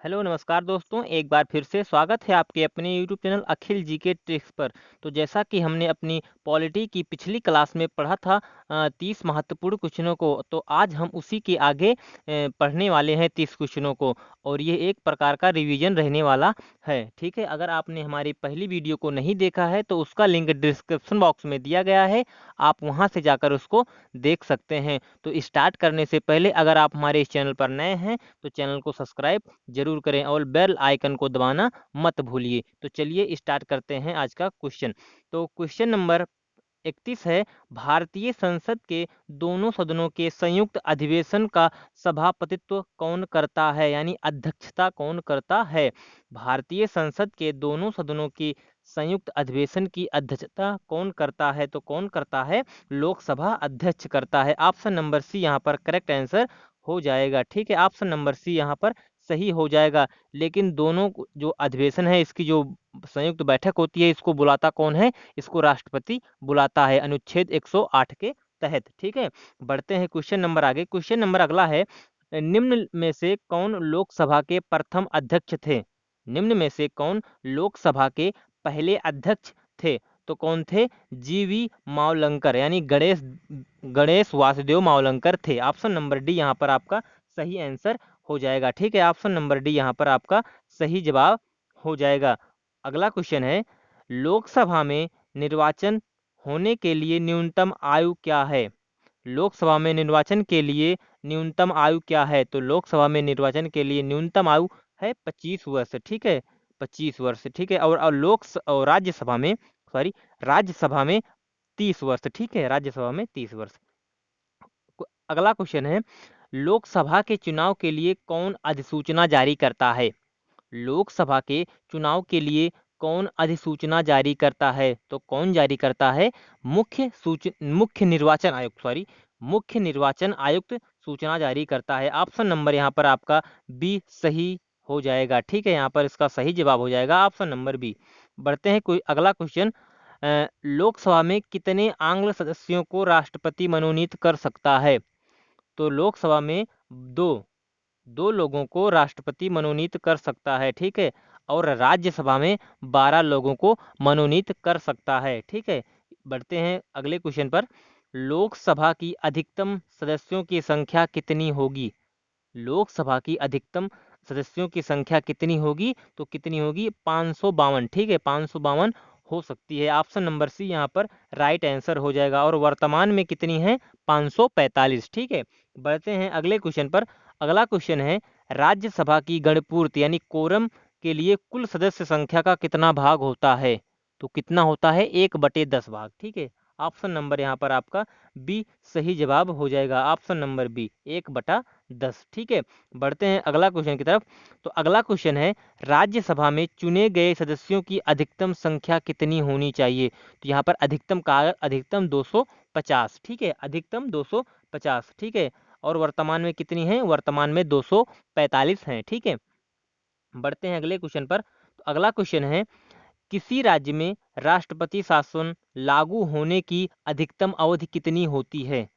Hello नमस्कार दोस्तों, एक बार फिर से स्वागत है आपके अपने यूट्यूब चैनल अखिल जीके ट्रिक्स पर। तो जैसा कि हमने अपनी पॉलिटी की पिछली क्लास में पढ़ा था 30 महत्वपूर्ण क्वेश्चनों को, तो आज हम उसी के आगे पढ़ने वाले हैं 30 क्वेश्चनों को। और ये एक प्रकार का रिवीजन रहने वाला है। ठीक है, अगर आपने हमारी पहली वीडियो को नहीं देखा है तो उसका लिंक डिस्क्रिप्शन बॉक्स में दिया गया है, आप वहाँ से जाकर उसको देख सकते हैं। तो स्टार्ट करने से पहले अगर आप हमारे इस चैनल पर नए हैं तो चैनल को सब्सक्राइब जरूर करें और बेल आइकन को दबाना मत भूलिए। तो चलिए स्टार्ट करते हैं आज का क्वेश्चन। तो क्वेश्चन नंबर 31 है, भारतीय संसद के दोनों सदनों के संयुक्त अधिवेशन का सभापतित्व कौन करता है, यानी अध्यक्षता कौन करता है। भारतीय संसद के दोनों सदनों की संयुक्त अधिवेशन की अध्यक्षता कौन करता है, तो कौन करता है, लोकसभा अध्यक्ष करता है। ऑप्शन नंबर सी यहाँ पर करेक्ट आंसर हो जाएगा। ठीक है, ऑप्शन नंबर सी यहाँ पर सही हो जाएगा। लेकिन दोनों जो अधिवेशन है, इसकी जो संयुक्त बैठक होती है, इसको बुलाता कौन है, इसको राष्ट्रपति बुलाता है अनुच्छेद 108 के तहत। ठीक है, बढ़ते हैं क्वेश्चन नंबर आगे। क्वेश्चन नंबर अगला है, निम्न में से कौन लोकसभा के प्रथम अध्यक्ष थे। निम्न में से कौन लोकसभा के पहले अध्यक्ष थे, तो कौन थे, जीवी मावलंकर, यानी गणेश गणेश वासुदेव मावलंकर थे। ऑप्शन नंबर डी यहाँ पर आपका सही आंसर हो जाएगा। ठीक है, ऑप्शन नंबर डी यहाँ पर आपका सही जवाब हो जाएगा। अगला क्वेश्चन है, लोकसभा में निर्वाचन होने के लिए न्यूनतम आयु क्या है। लोकसभा में निर्वाचन के लिए न्यूनतम आयु क्या है, तो लोकसभा में निर्वाचन के लिए न्यूनतम आयु है 25 वर्ष। ठीक है, 25 वर्ष। ठीक है, और राज्यसभा में, सॉरी, राज्यसभा में 30 वर्ष। ठीक है, राज्यसभा में 30 वर्ष। अगला क्वेश्चन है, लोकसभा के चुनाव के लिए कौन अधिसूचना जारी करता है। लोकसभा के चुनाव के लिए कौन अधिसूचना जारी करता है, तो कौन जारी करता है, मुख्य निर्वाचन आयुक्त, सॉरी, मुख्य निर्वाचन आयुक्त सूचना जारी करता है। ऑप्शन नंबर यहाँ पर आपका बी सही हो जाएगा। ठीक है, यहाँ पर इसका सही जवाब हो जाएगा ऑप्शन नंबर बी। बढ़ते हैं कोई अगला क्वेश्चन, लोकसभा में कितने आंग्ल सदस्यों को राष्ट्रपति मनोनीत कर सकता है। तो लोकसभा में दो दो लोगों को राष्ट्रपति मनोनीत कर सकता है। ठीक है, और राज्यसभा में 12 लोगों को मनोनीत कर सकता है। ठीक है, बढ़ते हैं अगले क्वेश्चन पर, लोकसभा की अधिकतम सदस्यों की संख्या कितनी होगी। लोकसभा की अधिकतम सदस्यों की संख्या कितनी होगी, तो कितनी होगी, 552। ठीक है, 552 हो सकती है। ऑप्शन नंबर सी यहाँ पर राइट आंसर हो जाएगा। और वर्तमान में कितनी है, 545। ठीक है, बढ़ते हैं अगले क्वेश्चन पर। अगला क्वेश्चन है, राज्यसभा की गणपूर्ति यानी कोरम के लिए कुल सदस्य संख्या का कितना भाग होता है, तो कितना होता है, 1/10 भाग। ठीक है, ऑप्शन नंबर यहाँ पर आपका बी सही जवाब हो जाएगा। Option number B 1/10। ठीक है, बढ़ते हैं अगला क्वेश्चन की तरफ। तो अगला क्वेश्चन है, राज्यसभा में चुने गए सदस्यों की अधिकतम संख्या कितनी होनी चाहिए। तो यहाँ पर अधिकतम 250। ठीक है, अधिकतम 250। ठीक है, और वर्तमान में कितनी है, वर्तमान में 245 हैं। ठीक है, बढ़ते हैं अगले क्वेश्चन पर। तो अगला क्वेश्चन है, किसी राज्य में राष्ट्रपति शासन लागू होने की अधिकतम अवधि कितनी होती है।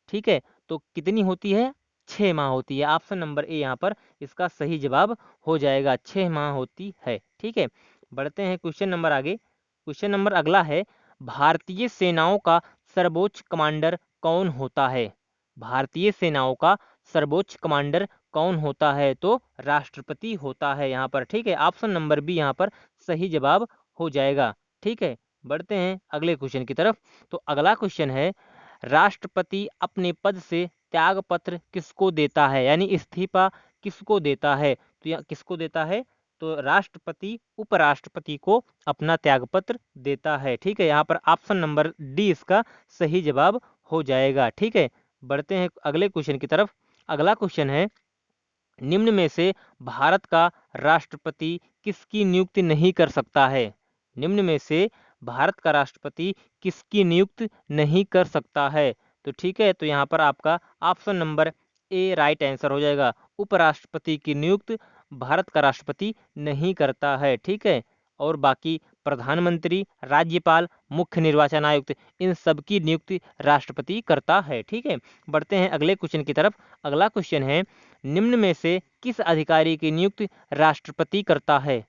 ठीक है, तो कितनी होती है, 6 माह होती है। ऑप्शन नंबर ए यहाँ पर इसका सही जवाब हो जाएगा, 6 माह होती है। ठीक है, बढ़ते हैं क्वेश्चन नंबर आगे। क्वेश्चन नंबर अगला है, भारतीय सेनाओं का सर्वोच्च कमांडर कौन होता है। भारतीय सेनाओं का सर्वोच्च कमांडर कौन होता है, तो राष्ट्रपति होता है यहाँ पर। ठीक है, ऑप्शन नंबर बी यहाँ पर सही जवाब हो जाएगा। ठीक है, बढ़ते हैं अगले क्वेश्चन की तरफ। तो अगला क्वेश्चन है, राष्ट्रपति अपने पद से त्यागपत्र किसको देता है, यानी इस्तीफा किसको देता है, तो यह किसको देता है, तो राष्ट्रपति उपराष्ट्रपति को अपना त्यागपत्र देता है। ठीक है, यहाँ पर ऑप्शन नंबर डी इसका सही जवाब हो जाएगा। ठीक है, बढ़ते हैं अगले क्वेश्चन की तरफ। अगला क्वेश्चन है, निम्न में से भारत का राष्ट्रपति किसकी नियुक्ति नहीं कर सकता है। निम्न में से भारत का राष्ट्रपति किसकी नियुक्ति नहीं कर सकता है, तो ठीक है, तो यहाँ पर आपका option number A right answer हो जाएगा। उपराष्ट्रपति की नियुक्ति भारत का राष्ट्रपति नहीं करता है। ठीक है, और बाकी प्रधानमंत्री, राज्यपाल, मुख्य निर्वाचन आयुक्त, इन सब की नियुक्ति राष्ट्रपति करता है। ठीक है, बढ़ते हैं अगले क्वेश्चन की तरफ। अगला क्वेश्चन है, निम्न में से किस अधिकारी की नियुक्ति राष्ट्रपति करता है?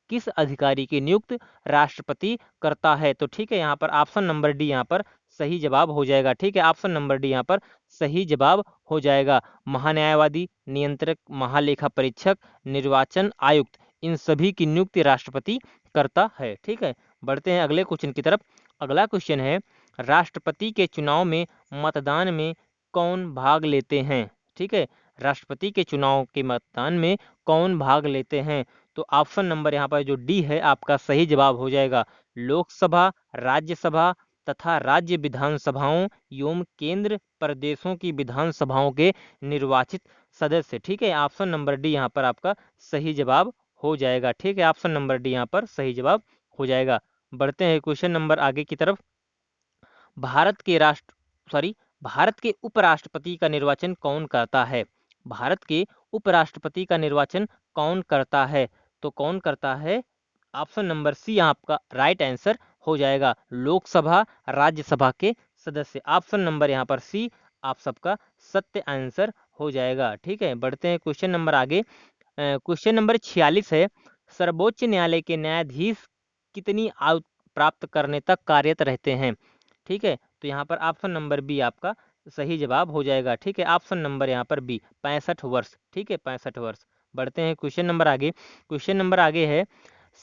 किस अधिकारी की नियुक्ति राष्ट्रपति करता है? तो ठीक है, यहाँ पर ऑप्शन नंबर डी यहाँ पर सही जवाब हो जाएगा। ठीक है, ऑप्शन नंबर डी यहाँ पर सही जवाब हो जाएगा। महान्यायवादी, नियंत्रक, महालेखा परीक्षक, निर्वाचन आयुक्त, इन सभी की नियुक्ति राष्ट्रपति करता है। ठीक है, बढ़ते हैं अगले क्वेश्चन की तरफ। अगला क्वेश्चन है, राष्ट्रपति के चुनाव में मतदान में कौन भाग लेते हैं? ठीक है, राष्ट्रपति के चुनाव के मतदान में कौन भाग लेते हैं? तो ऑप्शन नंबर यहाँ पर जो डी है आपका सही जवाब हो जाएगा। लोकसभा, राज्यसभा तथा राज्य विधानसभाओं एवं केंद्र प्रदेशों की विधानसभाओं के निर्वाचित सदस्य। ठीक है, ऑप्शन नंबर डी यहाँ पर आपका सही जवाब हो जाएगा। ठीक है, ऑप्शन नंबर डी यहाँ पर सही जवाब हो जाएगा। बढ़ते हैं क्वेश्चन नंबर आगे की तरफ। भारत के उपराष्ट्रपति का निर्वाचन कौन करता है? भारत के उपराष्ट्रपति का निर्वाचन कौन करता है? तो कौन करता है? ऑप्शन नंबर सी आपका राइट आंसर हो जाएगा। लोकसभा, राज्यसभा के सदस्य। ऑप्शन नंबर यहाँ पर सी आप सबका सत्य आंसर हो जाएगा। ठीक है, बढ़ते हैं क्वेश्चन नंबर आगे। क्वेश्चन नंबर 46 है, सर्वोच्च न्यायालय के न्यायाधीश कितनी आयु प्राप्त करने तक कार्यरत रहते हैं? ठीक है, तो यहाँ पर ऑप्शन नंबर बी आपका सही जवाब हो जाएगा। ठीक है, ऑप्शन नंबर यहाँ पर बी 65 वर्ष। ठीक है, 65 वर्ष। बढ़ते हैं क्वेश्चन नंबर आगे। क्वेश्चन नंबर आगे है,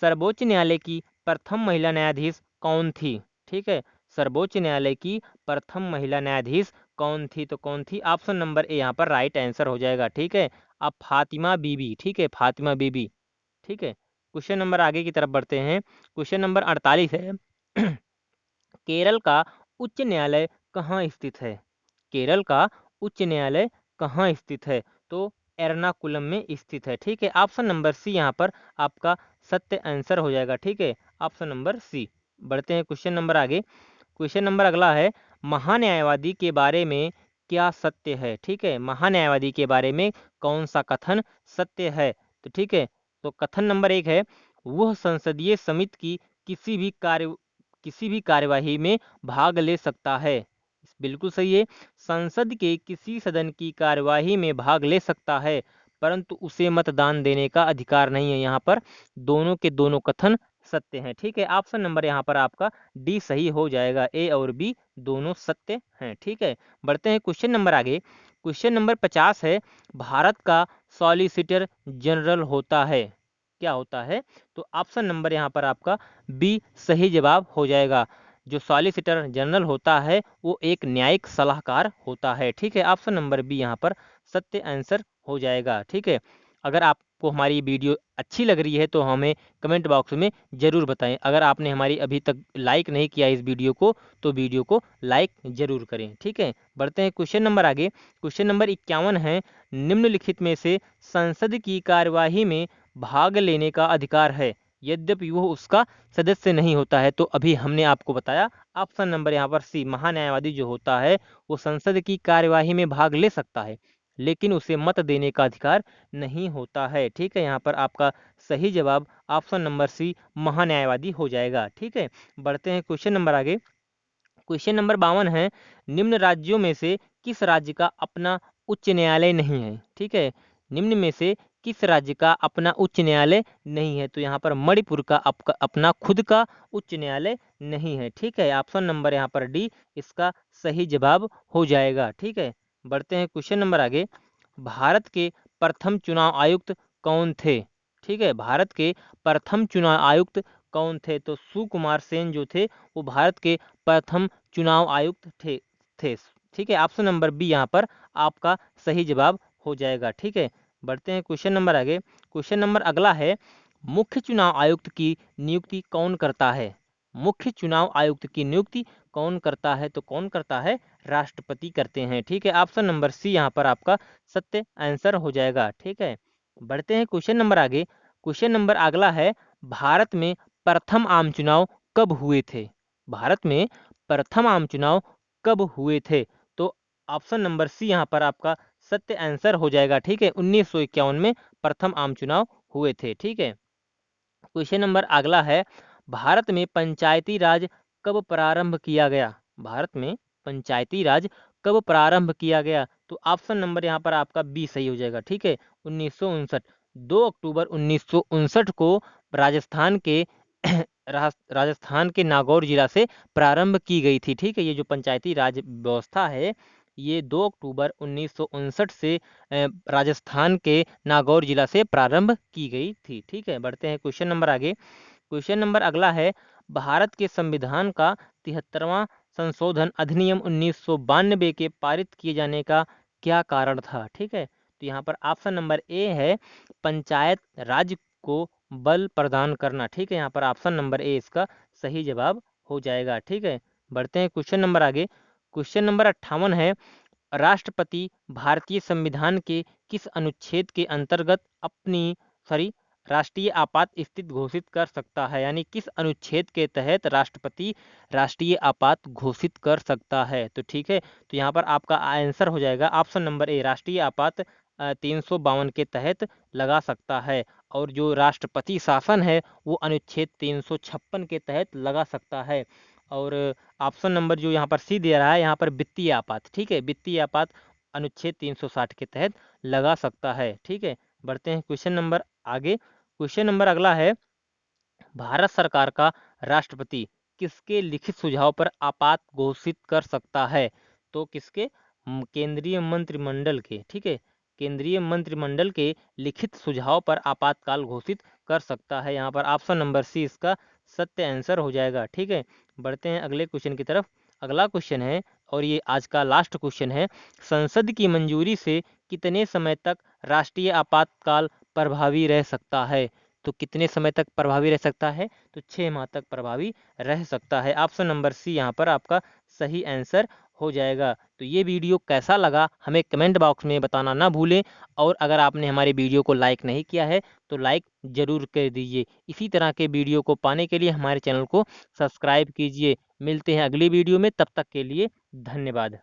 सर्वोच्च न्यायालय की प्रथम महिला न्यायाधीश कौन थी? ठीक है, सर्वोच्च न्यायालय की प्रथम महिला न्यायाधीश कौन थी? तो कौन थी? ऑप्शन नंबर ए यहाँ पर राइट आंसर हो जाएगा। ठीक है, अब फातिमा बीबी। ठीक है, फातिमा बीबी। ठीक है, क्वेश्चन नंबर आगे की तरफ बढ़ते हैं। क्वेश्चन नंबर 48 है, केरल का उच्च न्यायालय कहाँ स्थित है? केरल का उच्च न्यायालय कहाँ स्थित है? तो एर्नाकुलम में स्थित है। ठीक है, ऑप्शन नंबर सी यहाँ पर आपका सत्य आंसर हो जाएगा। ठीक है, ऑप्शन नंबर सी। बढ़ते हैं क्वेश्चन नंबर आगे। क्वेश्चन नंबर अगला है, महान्यायवादी के बारे में क्या सत्य है? ठीक है, महान्यायवादी के बारे में कौन सा कथन सत्य है? तो ठीक है, तो कथन नंबर 1 है, वह संसदीय समिति की किसी भी कार्यवाही में भाग ले सकता है। बिल्कुल सही है, संसद के किसी सदन की कार्यवाही में भाग ले सकता है, परंतु उसे मतदान देने का अधिकार नहीं है। यहाँ पर दोनों के दोनों कथन सत्य हैं। ठीक है, ऑप्शन नंबर यहाँ पर आपका डी सही हो जाएगा। ए और बी दोनों सत्य हैं। ठीक है, बढ़ते हैं क्वेश्चन नंबर आगे। क्वेश्चन नंबर 50 है, भारत का सॉलिसिटर जनरल होता है, क्या होता है? तो ऑप्शन नंबर यहाँ पर आपका बी सही जवाब हो जाएगा। जो सॉलिसिटर जनरल होता है वो एक न्यायिक सलाहकार होता है। ठीक है, ऑप्शन नंबर बी यहाँ पर सत्य आंसर हो जाएगा। ठीक है, अगर आपको हमारी वीडियो अच्छी लग रही है तो हमें कमेंट बॉक्स में ज़रूर बताएं। अगर आपने हमारी अभी तक लाइक नहीं किया इस वीडियो को तो वीडियो को लाइक ज़रूर करें। ठीक है, बढ़ते हैं क्वेश्चन नंबर आगे। क्वेश्चन नंबर 51 है, निम्नलिखित में से संसद की कार्यवाही में भाग लेने का अधिकार है यद्यपि वो उसका सदस्य नहीं होता है? तो अभी हमने आपको बताया ऑप्शन नंबर यहाँ पर सी, महान्यायवादी जो होता है वो संसद की कार्यवाही में भाग ले सकता है लेकिन उसे मत देने का अधिकार नहीं होता है। ठीक है, यहाँ पर आपका सही जवाब ऑप्शन नंबर सी, महान्यायवादी हो जाएगा। ठीक है, बढ़ते हैं क्वेश्चन नंबर आगे। क्वेश्चन नंबर 52 है, निम्न राज्यों में से किस राज्य का अपना उच्च न्यायालय नहीं है? ठीक है, निम्न में से किस राज्य का अपना उच्च न्यायालय नहीं है? तो यहाँ पर मणिपुर का अपना खुद का उच्च न्यायालय नहीं है। ठीक है, ऑप्शन नंबर यहाँ पर डी इसका सही जवाब हो जाएगा। ठीक है, बढ़ते हैं क्वेश्चन नंबर आगे। भारत के प्रथम चुनाव आयुक्त कौन थे? ठीक है, भारत के प्रथम चुनाव आयुक्त कौन थे? तो सुकुमार सेन जो थे वो भारत के प्रथम चुनाव आयुक्त थे। ठीक है, ऑप्शन नंबर बी यहाँ पर आपका सही जवाब हो जाएगा। ठीक है, बढ़ते हैं क्वेश्चन नंबर आगे। क्वेश्चन नंबर अगला है, मुख्य चुनाव आयुक्त की नियुक्ति कौन करता है? मुख्य चुनाव आयुक्त की नियुक्ति कौन करता है? तो कौन करता है? राष्ट्रपति करते हैं। ठीक है, ऑप्शन नंबर सी यहाँ पर आपका सत्य आंसर हो जाएगा। ठीक है, बढ़ते हैं क्वेश्चन नंबर आगे। क्वेश्चन नंबर अगला है, भारत में प्रथम आम चुनाव कब हुए थे? भारत में प्रथम आम चुनाव कब हुए थे? तो ऑप्शन नंबर सी यहाँ पर आपका सत्य आंसर हो जाएगा। ठीक है, 1951 में प्रथम आम चुनाव हुए थे। ठीक है, क्वेश्चन नंबर अगला है, भारत में पंचायती राज कब प्रारंभ किया गया? भारत में पंचायती राज कब प्रारंभ किया गया? तो ऑप्शन नंबर यहाँ पर आपका बी सही हो जाएगा। ठीक है, 1959। 2 अक्टूबर 1959 को राजस्थान के राजस्थान के नागौर जिला से प्रारंभ की गई थी। ठीक है, ये जो पंचायती राज व्यवस्था है, ये 2 अक्टूबर 1959 से राजस्थान के नागौर जिला से प्रारंभ की गई थी। ठीक है, बढ़ते हैं क्वेश्चन नंबर आगे। क्वेश्चन नंबर अगला है, भारत के संविधान का 73वां संशोधन अधिनियम 1992 के पारित किए जाने का क्या कारण था? ठीक है, तो यहाँ पर ऑप्शन नंबर ए है पंचायत राज को बल प्रदान करना। ठीक है, यहाँ पर ऑप्शन नंबर ए इसका सही जवाब हो जाएगा। ठीक है, बढ़ते हैं क्वेश्चन नंबर आगे। क्वेश्चन नंबर 58 है, राष्ट्रपति भारतीय संविधान के किस अनुच्छेद के अंतर्गत अपनी राष्ट्रीय आपात स्थिति घोषित कर सकता है? यानी किस अनुच्छेद के तहत राष्ट्रपति राष्ट्रीय आपात घोषित कर सकता है? तो ठीक है, तो यहाँ पर आपका आंसर हो जाएगा ऑप्शन नंबर ए, राष्ट्रीय आपात 352 के तहत लगा सकता है। और जो राष्ट्रपति शासन है वो अनुच्छेद 356 के तहत लगा सकता है। और ऑप्शन नंबर जो यहाँ पर सी दे रहा है, यहाँ पर वित्तीय आपात, ठीक है, वित्तीय आपात अनुच्छेद 360 के तहत लगा सकता है। ठीक है, बढ़ते हैं क्वेश्चन नंबर आगे। क्वेश्चन नंबर अगला है, भारत सरकार का राष्ट्रपति किसके लिखित सुझाव पर आपात घोषित कर सकता है? तो किसके? केंद्रीय मंत्रिमंडल के। ठीक है, केंद्रीय मंत्रिमंडल के लिखित सुझाव पर आपातकाल घोषित कर सकता है। यहाँ पर ऑप्शन नंबर सी इसका सत्य आंसर हो जाएगा। ठीक है, बढ़ते हैं अगले क्वेश्चन की तरफ। अगला क्वेश्चन है, और ये आज का लास्ट क्वेश्चन है, संसद की मंजूरी से कितने समय तक राष्ट्रीय आपातकाल प्रभावी रह सकता है? तो कितने समय तक प्रभावी रह सकता है? तो 6 माह तक प्रभावी रह सकता है। ऑप्शन नंबर सी यहाँ पर आपका सही आंसर हो जाएगा। तो ये वीडियो कैसा लगा हमें कमेंट बॉक्स में बताना ना भूलें। और अगर आपने हमारे वीडियो को लाइक नहीं किया है तो लाइक ज़रूर कर दीजिए। इसी तरह के वीडियो को पाने के लिए हमारे चैनल को सब्सक्राइब कीजिए। मिलते हैं अगली वीडियो में, तब तक के लिए धन्यवाद।